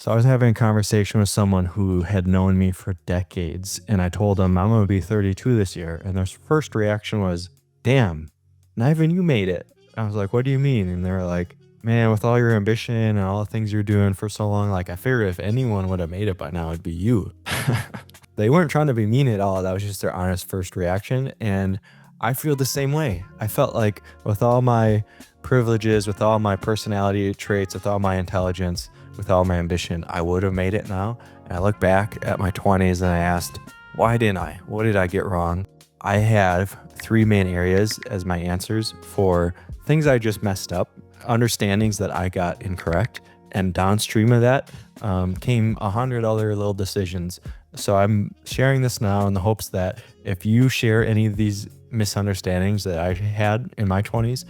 So I was having a conversation with someone who had known me for decades, and I told them I'm going to be 32 this year. And their first reaction was, damn, not even you made it. I was like, what do you mean? And they were like, man, with all your ambition and all the things you're doing for so long, like I figured if anyone would have made it by now, it'd be you. They weren't trying to be mean at all. That was just their honest first reaction. And I feel the same way. I felt like with all my privileges, with all my personality traits, with all my intelligence, with all my ambition, I would have made it now. And I look back at my 20s and I asked, why didn't I? What did I get wrong? I have three main areas as my answers for things I just messed up, understandings that I got incorrect, and downstream of that came 100 other little decisions. So I'm sharing this now in the hopes that if you share any of these misunderstandings that I had in my 20s,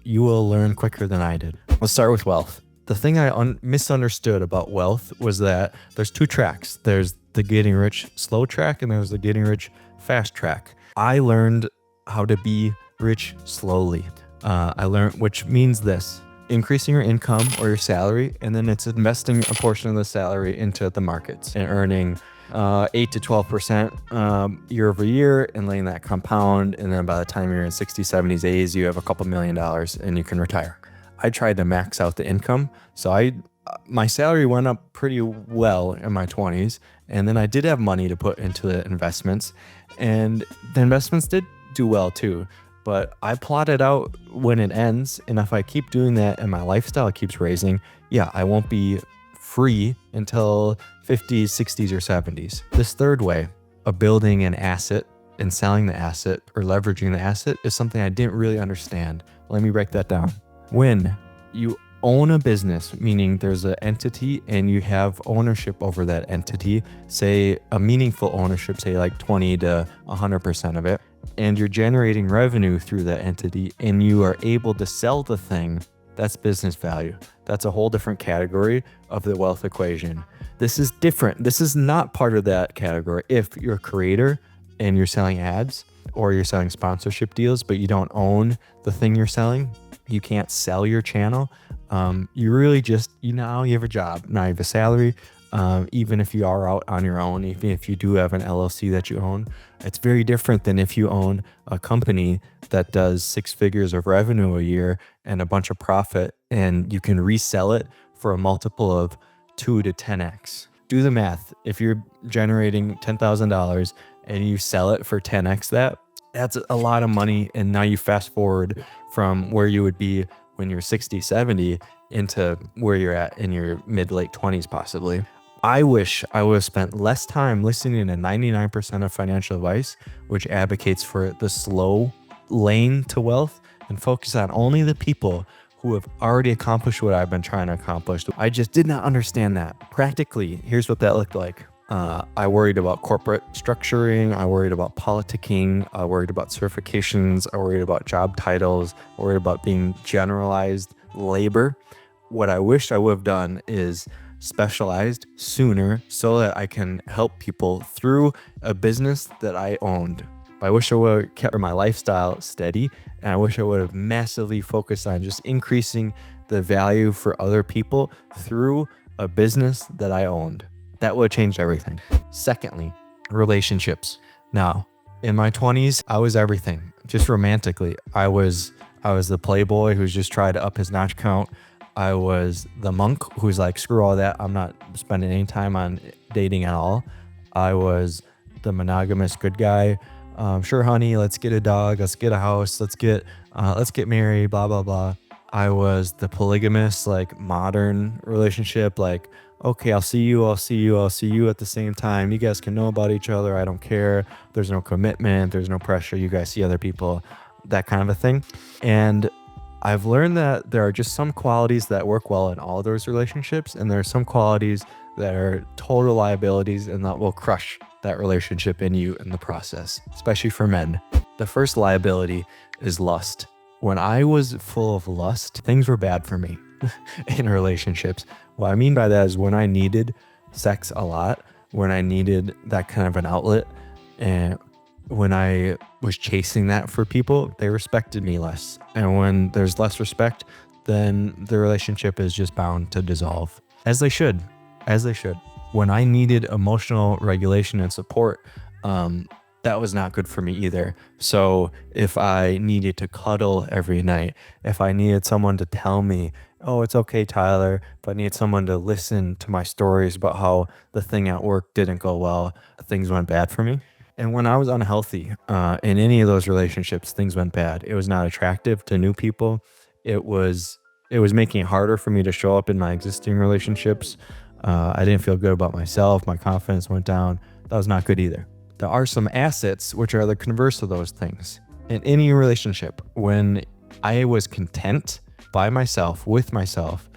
you will learn quicker than I did. Let's start with wealth. The thing I misunderstood about wealth was that there's two tracks. There's the getting rich slow track and there's the getting rich fast track. I learned how to be rich slowly. I learned, which means this: increasing your income or your salary, and then it's investing a portion of the salary into the markets and earning 8 to 12% year over year and letting that compound. And then by the time you're in 60s, 70s, 80s, you have a couple $1 million and you can retire. I tried to max out the income. So my salary went up pretty well in my 20s. And then I did have money to put into the investments, and the investments did do well too. But I plotted out when it ends, and if I keep doing that and my lifestyle keeps raising, I won't be free until 50s, 60s, or 70s. This third way of building an asset and selling the asset or leveraging the asset is something I didn't really understand. Let me break that down. When you own a business, meaning there's an entity and you have ownership over that entity, say a meaningful ownership, say like 20 to 100% of it, and you're generating revenue through that entity and you are able to sell the thing, that's business value. That's a whole different category of the wealth equation. This is different. This is not part of that category. If you're a creator and you're selling ads or you're selling sponsorship deals, but you don't own the thing you're selling, you can't sell your channel. You really just, now you have a job, now you have a salary. Even if you are out on your own, even if you do have an LLC that you own, it's very different than if you own a company that does 6 figures of revenue a year and a bunch of profit, and you can resell it for a multiple of 2 to 10x. Do the math. If you're generating $10,000 and you sell it for 10x that's a lot of money. And now you fast forward from where you would be when you're 60, 70 into where you're at in your mid, late 20s possibly. I wish I would have spent less time listening to 99% of financial advice, which advocates for the slow lane to wealth, and focus on only the people who have already accomplished what I've been trying to accomplish. I just did not understand that. Practically, here's what that looked like. I worried about corporate structuring. I worried about politicking. I worried about certifications. I worried about job titles. I worried about being generalized labor. What I wish I would have done is specialized sooner so that I can help people through a business that I owned. I wish I would have kept my lifestyle steady, and I wish I would have massively focused on just increasing the value for other people through a business that I owned. That would have changed everything. Secondly, relationships. Now, in my 20s, I was everything, just romantically. I was the playboy who's just tried to up his notch count. I was the monk who's like, screw all that. I'm not spending any time on dating at all. I was the monogamous good guy. Sure, honey, let's get a dog. Let's get a house. Let's get married, blah, blah, blah. I was the polygamous, like modern relationship. Like, okay, I'll see you at the same time. You guys can know about each other. I don't care. There's no commitment. There's no pressure. You guys see other people, that kind of a thing. And I've learned that there are just some qualities that work well in all of those relationships, and there are some qualities that are total liabilities and that will crush that relationship in you in the process, especially for men. The first liability is lust. When I was full of lust, things were bad for me in relationships. What I mean by that is when I needed sex a lot, when I needed that kind of an outlet, and when I was chasing that for people, they respected me less. And when there's less respect, then the relationship is just bound to dissolve, as they should. as they should. When I needed emotional regulation and support, that was not good for me either. So if I needed to cuddle every night, if I needed someone to tell me, oh, it's okay, Tyler, if I needed someone to listen to my stories about how the thing at work didn't go well, things went bad for me. And when I was unhealthy in any of those relationships, things went bad. It was not attractive to new people. It was it was making it harder for me to show up in my existing relationships. I didn't feel good about myself. My confidence went down. That was not good either. There are some assets which are the converse of those things. In any relationship, when I was content by myself, with myself,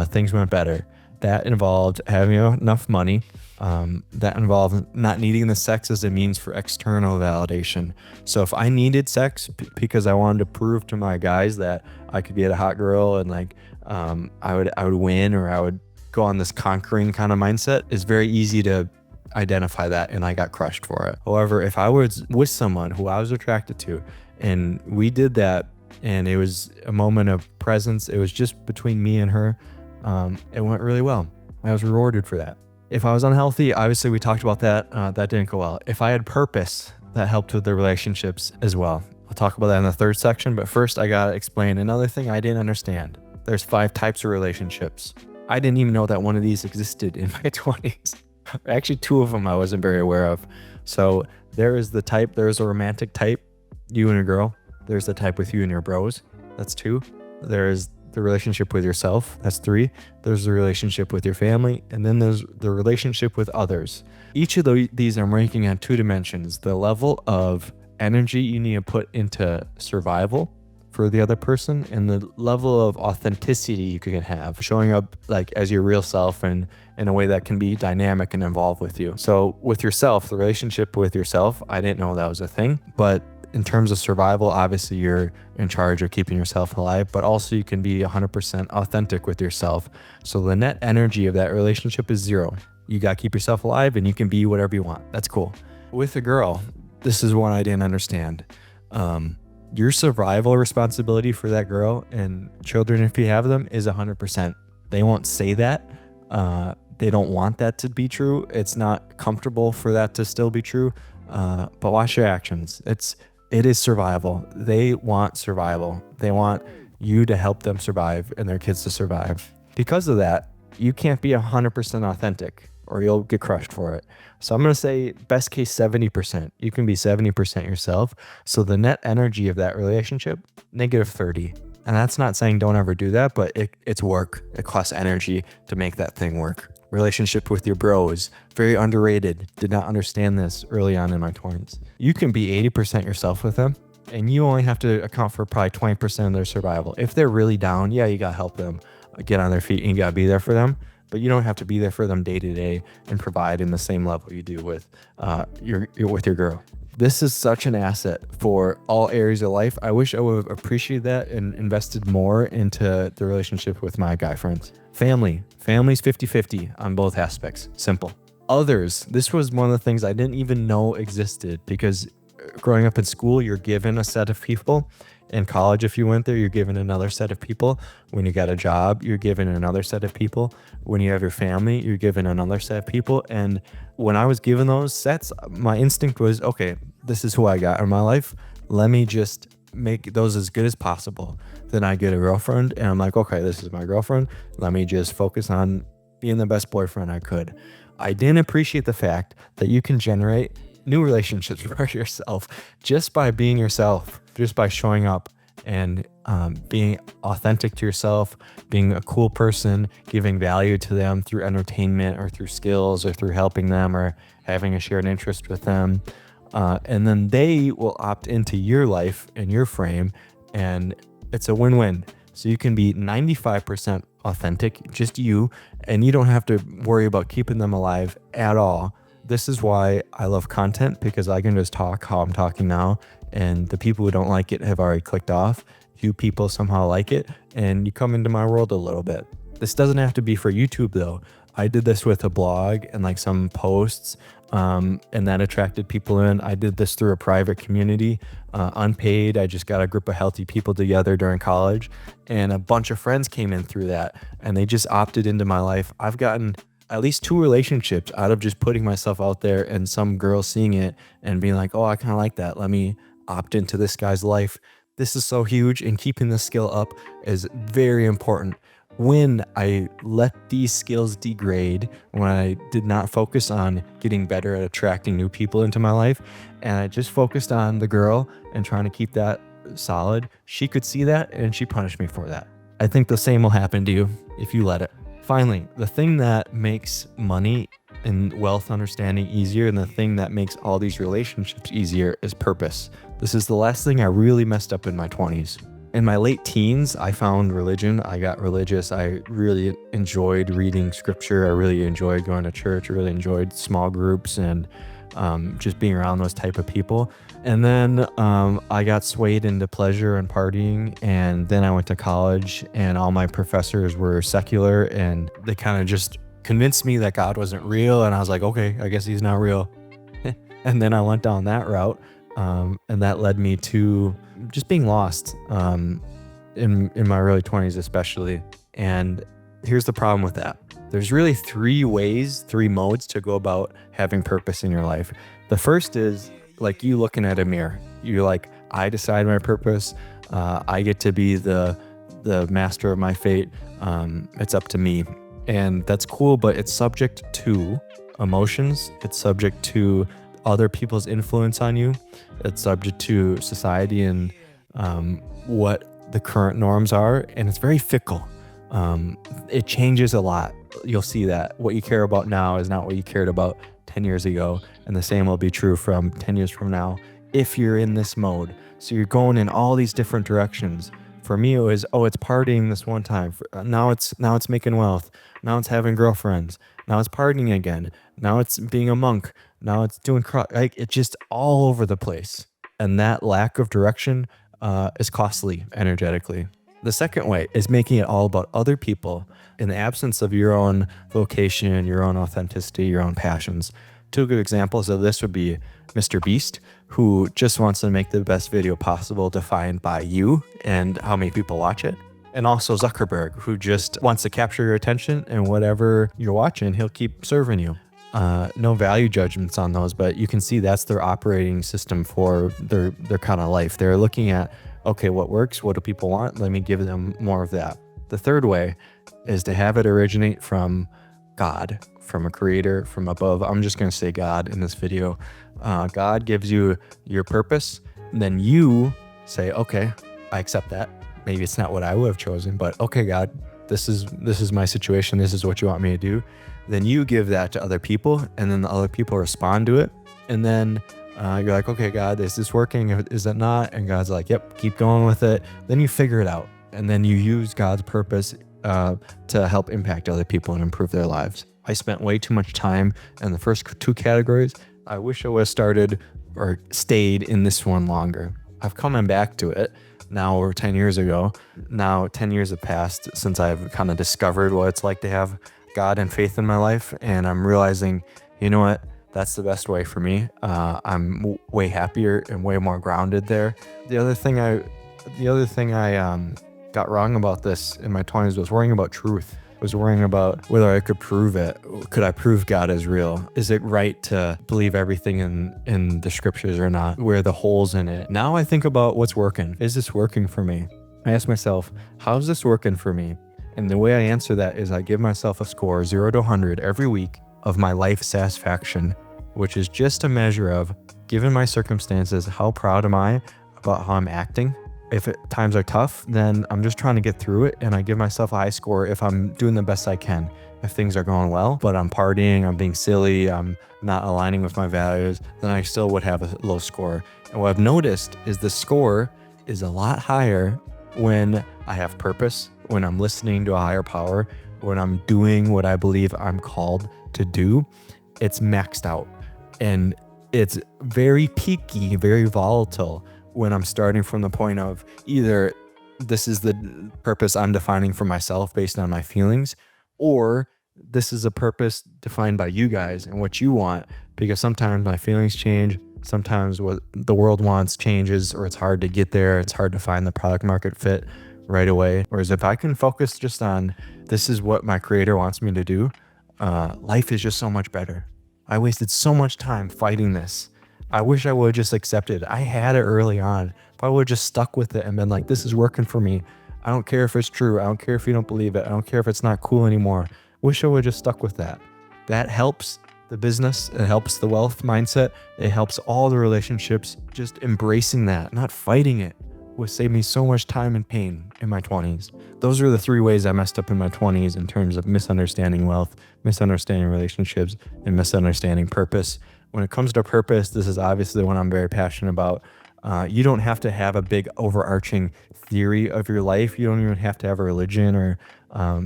things went better. That involved having enough money. That involved not needing the sex as a means for external validation. So if I needed sex because I wanted to prove to my guys that I could get a hot girl and like I would win, or I would go on this conquering kind of mindset, it's very easy to identify that, and I got crushed for it. However, if I was with someone who I was attracted to and we did that and it was a moment of presence, it was just between me and her, it went really well. I was rewarded for that. If I was unhealthy, obviously we talked about that, that didn't go well. If I had purpose, that helped with the relationships as well. I'll talk about that in the third section, but first I gotta explain another thing I didn't understand. There's 5 types of relationships. I didn't even know that one of these existed in my 20s. Actually, 2 of them I wasn't very aware of. So there's a romantic type, you and a girl. There's the type with you and your bros. That's 2. There's the relationship with yourself. That's 3. There's the relationship with your family. And then there's the relationship with others. Each of these I'm ranking on 2 dimensions. The level of energy you need to put into survival for the other person, and the level of authenticity you can have, showing up like as your real self and in a way that can be dynamic and involved with you. So with yourself, the relationship with yourself, I didn't know that was a thing, but in terms of survival, obviously you're in charge of keeping yourself alive, but also you can be 100% authentic with yourself. So the net energy of that relationship is 0. You got to keep yourself alive and you can be whatever you want. That's cool. With a girl, this is one I didn't understand. Your survival responsibility for that girl and children, if you have them, is 100%. They won't say that. They don't want that to be true. It's not comfortable for that to still be true. But watch your actions. It is survival. They want survival. They want you to help them survive and their kids to survive. Because of that, you can't be 100% authentic or you'll get crushed for it. So I'm going to say best case 70%. You can be 70% yourself. So the net energy of that relationship, -30. And that's not saying don't ever do that, but it's work. It costs energy to make that thing work. Relationship with your bros, very underrated. Did not understand this early on in my 20s. You can be 80% yourself with them, and you only have to account for probably 20% of their survival. If they're really down, yeah, you got to help them get on their feet and you got to be there for them. But you don't have to be there for them day to day and provide in the same level you do with your girl. This is such an asset for all areas of life. I wish I would have appreciated that and invested more into the relationship with my guy friends. Family's 50-50 on both aspects. Simple. Others, this was one of the things I didn't even know existed, because growing up in school, you're given a set of people. In college, if you went there, you're given another set of people. When you got a job, you're given another set of people. When you have your family, you're given another set of people. And when I was given those sets, my instinct was, okay, this is who I got in my life. Let me just make those as good as possible. Then I get a girlfriend and I'm like, okay, this is my girlfriend. Let me just focus on being the best boyfriend I could. I didn't appreciate the fact that you can generate new relationships for yourself just by being yourself, just by showing up and being authentic to yourself, being a cool person, giving value to them through entertainment or through skills or through helping them or having a shared interest with them. And then they will opt into your life and your frame, and it's a win-win. So you can be 95% authentic, just you, and you don't have to worry about keeping them alive at all. This is why I love content, because I can just talk how I'm talking now, and the people who don't like it have already clicked off. Few people somehow like it, and you come into my world a little bit. This doesn't have to be for YouTube though. I did this with a blog and like some posts, and that attracted people in. I did this through a private community, unpaid. I just got a group of healthy people together during college, and a bunch of friends came in through that, and they just opted into my life. I've gotten at least 2 relationships out of just putting myself out there and some girl seeing it and being like, oh, I kind of like that. Let me opt into this guy's life. This is so huge, and keeping the skill up is very important. When I let these skills degrade, when I did not focus on getting better at attracting new people into my life, and I just focused on the girl and trying to keep that solid, she could see that and she punished me for that. I think the same will happen to you if you let it. Finally, the thing that makes money and wealth understanding easier, and the thing that makes all these relationships easier, is purpose. This is the last thing I really messed up in my 20s. In my late teens, I found religion. I got religious. I really enjoyed reading scripture. I really enjoyed going to church. I really enjoyed small groups and just being around those type of people. And then I got swayed into pleasure and partying. And then I went to college, and all my professors were secular, and they kind of just convinced me that God wasn't real. And I was like, okay, I guess he's not real. And then I went down that route. And that led me to just being lost in my early 20s especially. And here's the problem with that. There's really 3 modes to go about having purpose in your life. The first is like you looking at a mirror. You're like, I decide my purpose. I get to be the master of my fate. It's up to me. And that's cool, but it's subject to emotions. It's subject to other people's influence on you. It's subject to society and what the current norms are, and it's very fickle. It changes a lot. You'll see that what you care about now is not what you cared about 10 years ago, and the same will be true from 10 years from now if you're in this mode. So you're going in all these different directions. For me, it was, it's partying this one time. Now it's making wealth. Now it's having girlfriends. Now it's partying again. Now it's being a monk. Now it's doing like it's just all over the place. And that lack of direction is costly energetically. The second way is making it all about other people in the absence of your own vocation, your own authenticity, your own passions. 2 good examples of this would be Mr. Beast, who just wants to make the best video possible defined by you and how many people watch it. And also Zuckerberg, who just wants to capture your attention, and whatever you're watching, he'll keep serving you. No value judgments on those, but you can see that's their operating system for their kind of life. They're looking at, okay, what works? What do people want? Let me give them more of that. The third way is to have it originate from God, from a creator, from above. I'm just going to say God in this video. God gives you your purpose. Then you say, okay, I accept that. Maybe it's not what I would have chosen, but okay, God, this is my situation. This is what you want me to do. Then you give that to other people, and then the other people respond to it. And then you're like, okay, God, is this working? Is it not? And God's like, yep, keep going with it. Then you figure it out. And then you use God's purpose to help impact other people and improve their lives. I spent way too much time in the first 2 categories. I wish I would have started or stayed in this one longer. I've come back to it now over 10 years ago. Now 10 years have passed since I've kind of discovered what it's like to have God and faith in my life. And I'm realizing, you know what? That's the best way for me. I'm way happier and way more grounded there. The other thing I got wrong about this in my 20s was worrying about truth. I was worrying about whether I could prove it. Could I prove God is real? Is it right to believe everything in the scriptures or not? Where are the holes in it? Now I think about what's working. Is this working for me? I ask myself, how's this working for me? And the way I answer that is I give myself a score 0 to 100 every week of my life satisfaction, which is just a measure of, given my circumstances, how proud am I about how I'm acting? If times are tough, then I'm just trying to get through it, and I give myself a high score if I'm doing the best I can. If things are going well, but I'm partying, I'm being silly, I'm not aligning with my values, then I still would have a low score. And what I've noticed is the score is a lot higher when I have purpose, when I'm listening to a higher power, when I'm doing what I believe I'm called to do. It's maxed out, and it's very peaky, very volatile when I'm starting from the point of either this is the purpose I'm defining for myself based on my feelings, or this is a purpose defined by you guys and what you want, because sometimes my feelings change. Sometimes what the world wants changes, or it's hard to get there. It's hard to find the product market fit right away. Whereas if I can focus just on this is what my creator wants me to do, life is just so much better. I wasted so much time fighting this. I wish I would have just accepted. I had it early on. If I would have just stuck with it and been like, this is working for me. I don't care if it's true. I don't care if you don't believe it. I don't care if it's not cool anymore. Wish I would have just stuck with that. That helps the business. It helps the wealth mindset. It helps all the relationships. Just embracing that, not fighting it, would save me so much time and pain in my 20s. Those are the 3 ways I messed up in my 20s in terms of misunderstanding wealth, misunderstanding relationships, and misunderstanding purpose. When it comes to purpose, this is obviously the one I'm very passionate about. You don't have to have a big overarching theory of your life. You don't even have to have a religion or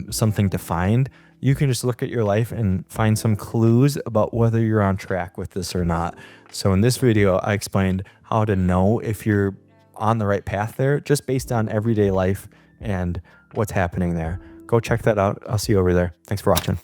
something defined. You can just look at your life and find some clues about whether you're on track with this or not. So in this video, I explained how to know if you're on the right path there, just based on everyday life and what's happening there. Go check that out. I'll see you over there. Thanks for watching.